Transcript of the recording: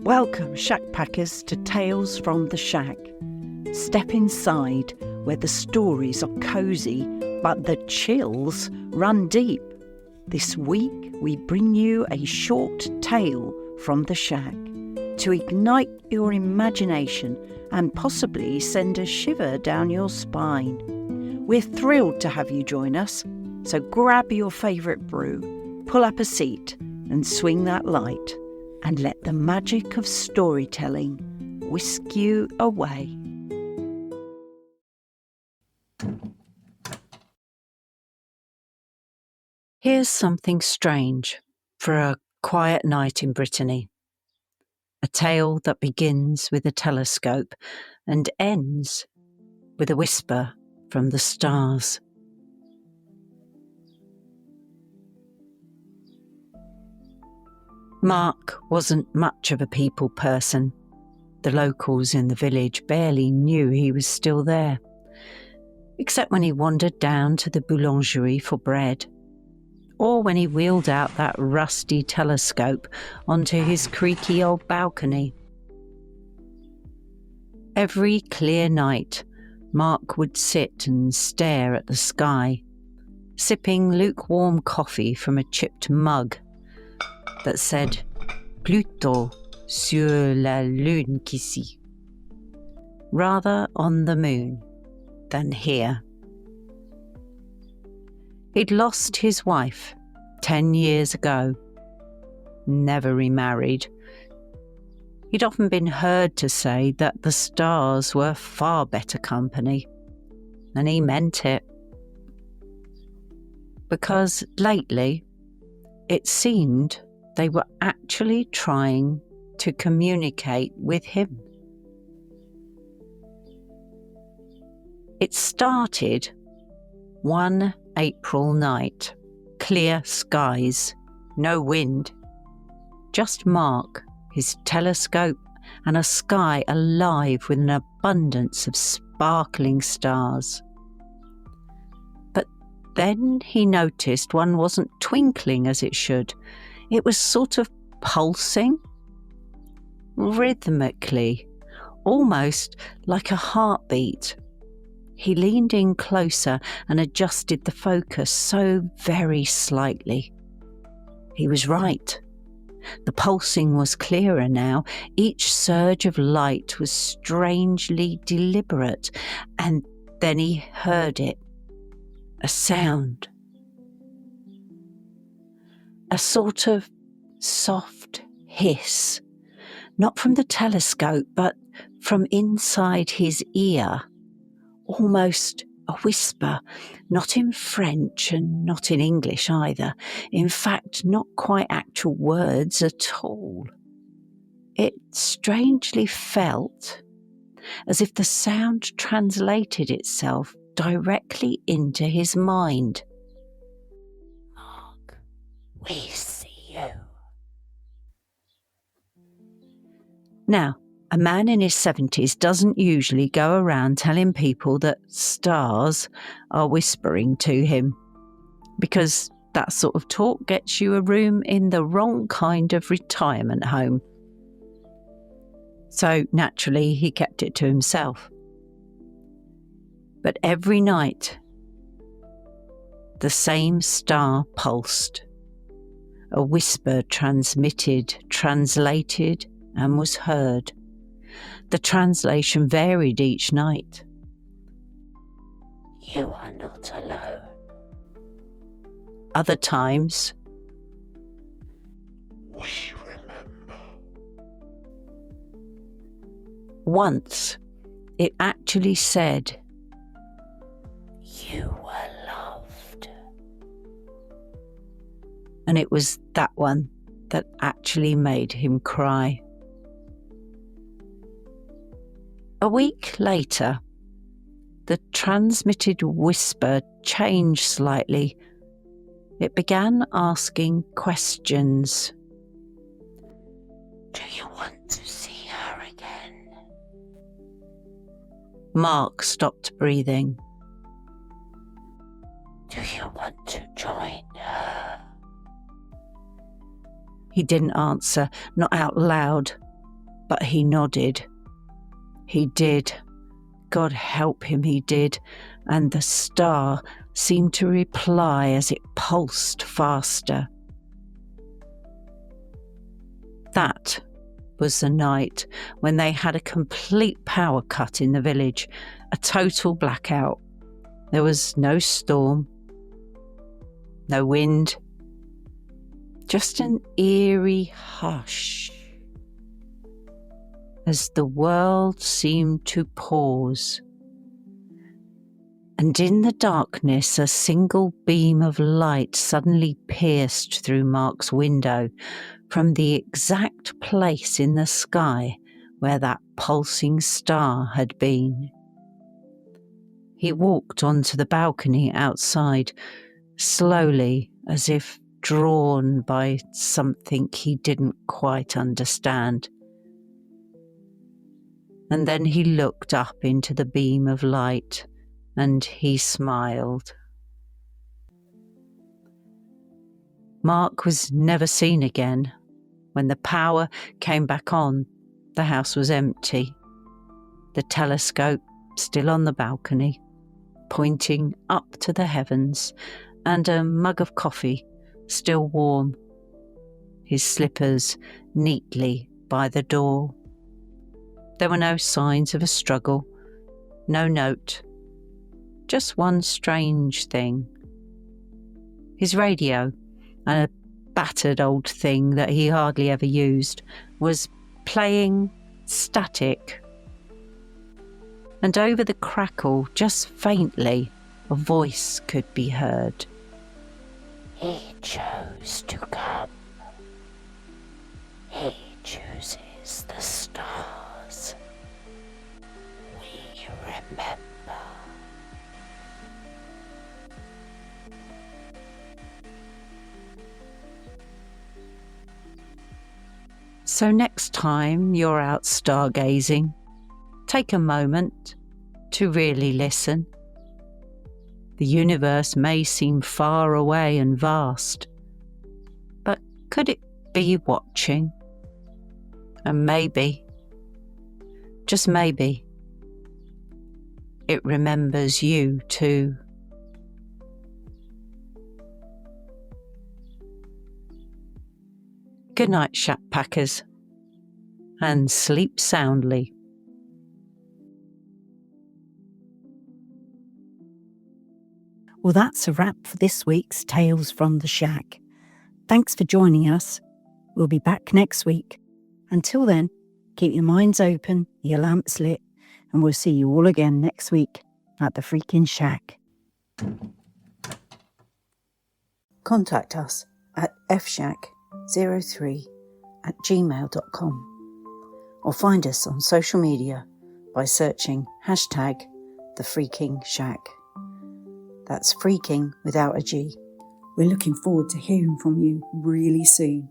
Welcome, shack packers, to Tales from the Shack. Step inside where the stories are cosy, but the chills run deep. This week we bring you a short tale from the shack to ignite your imagination and possibly send a shiver down your spine. We're thrilled to have you join us, so grab your favourite brew, pull up a seat and swing that light, and let the magic of storytelling whisk you away. Here's something strange for a quiet night in Brittany. A tale that begins with a telescope and ends with a whisper from the stars. Mark wasn't much of a people person. The locals in the village barely knew he was still there, except when he wandered down to the boulangerie for bread, or when he wheeled out that rusty telescope onto his creaky old balcony. Every clear night, Mark would sit and stare at the sky, sipping lukewarm coffee from a chipped mug that said "Plutôt sur la lune qu'ici," rather on the moon than here. He'd lost his wife 10 years ago, never remarried. He'd often been heard to say that the stars were far better company, and he meant it. Because lately, it seemed they were actually trying to communicate with him. It started one April night, clear skies, no wind, just Mark, his telescope, and a sky alive with an abundance of sparkling stars. But then he noticed one wasn't twinkling as it should. It was sort of pulsing, rhythmically, almost like a heartbeat. He leaned in closer and adjusted the focus so very slightly. He was right. The pulsing was clearer now. Each surge of light was strangely deliberate, and then he heard it. A sound. A sort of soft hiss, not from the telescope, but from inside his ear. Almost a whisper, not in French and not in English either. In fact, not quite actual words at all. It strangely felt as if the sound translated itself directly into his mind. Mark, we see you. Now, a man in his 70s doesn't usually go around telling people that stars are whispering to him, because that sort of talk gets you a room in the wrong kind of retirement home. So naturally, he kept it to himself. But every night, the same star pulsed. A whisper transmitted, translated, and was heard. The translation varied each night. You are not alone. Other times, we remember. Once, it actually said, you were loved. And it was that one that actually made him cry. A week later, the transmitted whisper changed slightly. It began asking questions. Do you want to see her again? Mark stopped breathing. Do you want to join her? He didn't answer, not out loud, But he nodded. He did. God help him, he did. And the star seemed to reply as it pulsed faster. That was the night when they had a complete power cut in the village, a total blackout. There was no storm, no wind, just an eerie hush as the world seemed to pause. And in the darkness, a single beam of light suddenly pierced through Mark's window from the exact place in the sky where that pulsing star had been. He walked onto the balcony outside, slowly, as if drawn by something he didn't quite understand. And then he looked up into the beam of light, and he smiled. Mark was never seen again. When the power came back on, the house was empty. The telescope still on the balcony, pointing up to the heavens, and a mug of coffee still warm. His slippers neatly by the door. There were no signs of a struggle, no note, just one strange thing. His radio, a battered old thing that he hardly ever used, was playing static. And over the crackle, just faintly, a voice could be heard. He chose to come. He chooses the stars. We remember. So next time you're out stargazing, take a moment to really listen. The universe may seem far away and vast, but could it be watching? And maybe, just maybe, it remembers you too. Good night, Shack Packers, and sleep soundly. Well, that's a wrap for this week's Tales from the Shack. Thanks for joining us. We'll be back next week. Until then, keep your minds open, your lamps lit, and we'll see you all again next week at the freaking Shack. Contact us at fshack03@gmail.com or find us on social media by searching #TheFreakingShack. That's freaking without a G. We're looking forward to hearing from you really soon.